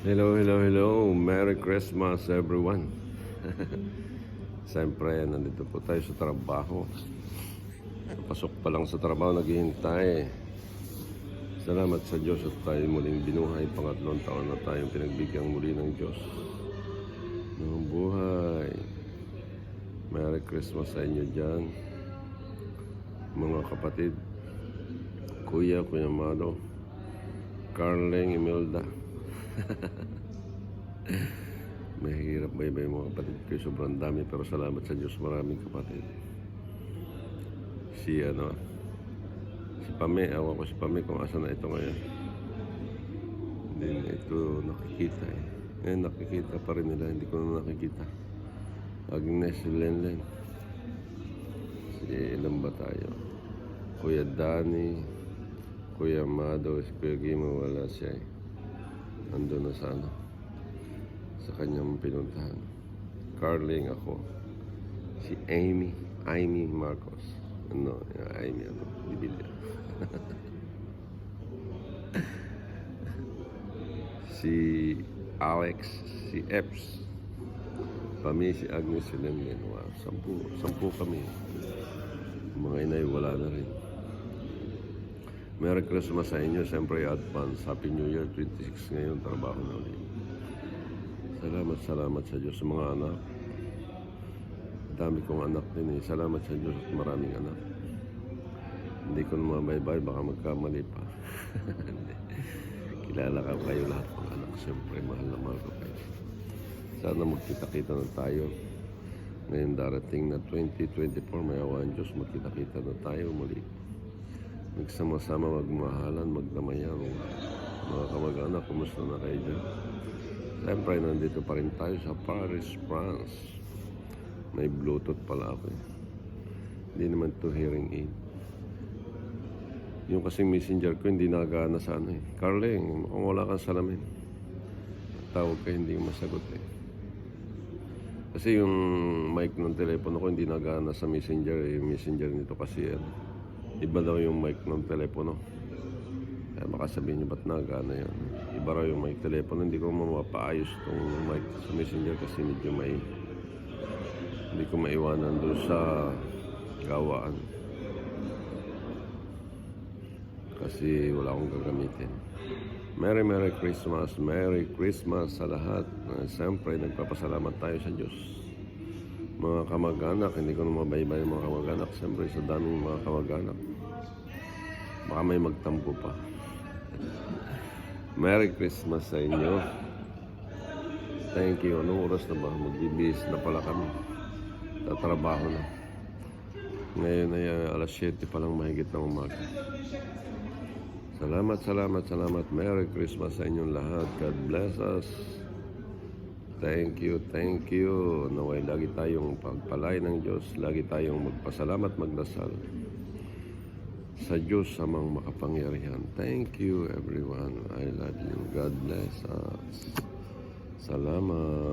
Hello, hello, hello. Merry Christmas, everyone. Siyempre, nandito po tayo sa trabaho. Pasok pa lang sa trabaho, naghihintay. Salamat sa Diyos at tayo muling binuhay. Pangatlong taon na tayong pinagbigyan muli ng Diyos ng buhay. Merry Christmas sa inyo dyan, mga kapatid. Kuya Mado, Carling, Imelda. Mahirap ba yung mga kapatid ko, sobrang dami, pero salamat sa Diyos, maraming kapatid. Si Pame, awan ko si Pame kung asa na ito ngayon. Hindi na ito nakikita ngayon nakikita pa rin nila, hindi ko na nakikita. Agnes, si Lenlen, si ilan ba tayo, Kuya Dani, Kuya Mado, si Kuya Gimo, wala siya nandun na sa kanyang pinuntahan. Carling, ako, si Amy Marcos, Amy, Bibilya. Si Alex, si Eps, Pami, si Agnes, si Lemlen. Wow, 10 kami. Mga inay, wala na rin. Merry Christmas sa inyo. Siyempre, advance. Happy New Year 26 ngayon. Trabaho na ulit. Salamat sa Diyos sa mga anak. Dami kong anak din eh. Salamat sa Diyos at maraming anak. Hindi ko naman bye-bye. Baka magkamali pa. Kilala ka kayo lahat ng anak. Siyempre, mahal na mahal ko kayo. Sana magkita-kita na tayo. Ngayon darating na 2024. May awan Diyos. Magkita-kita na tayo muli. Magsama-sama, magmahalan, magdamayan. Mga kamag-anak, kumusta na kayo dyan? Siyempre, nandito pa rin tayo sa Paris, France. May Bluetooth pala ako eh. Hindi naman to hearing aid. Yung kasing messenger ko, hindi nagana sa Carling, kung wala kang salamin. Tawag ka, hindi masagot eh. Kasi yung mic ng telepono ko, hindi nagana sa messenger eh. Yung messenger nito kasi iba daw yung mic ng telepono. Kaya baka sabihin nyo, ba't nagana yan? Iba raw yung mic telepono. Hindi ko mapaayos itong mic sa messenger kasi medyo hindi ko maiwanan doon sa gawaan. Kasi wala akong gagamitin. Merry Christmas. Merry Christmas sa lahat. Siyempre, nagpapasalamat tayo sa Diyos. Mga kamag-anak, hindi ko na mabaybay mga kamag-anak. Siyempre, sa daming mga kamag-anak. Baka may magtampo pa. Merry Christmas sa inyo. Thank you. Anong oras na ba? Magbibis na pala kami. Tatrabaho na. Ngayon ay alas 7 pa lang mahigit ng umaga. Salamat. Merry Christmas sa inyong lahat. God bless us. Thank you. Naway lagi tayong pagpalay ng Diyos. Lagi tayong magpasalamat, magdasal sa Diyos sa mga makapangyarihan. Thank you everyone. I love you. God bless us. Salamat.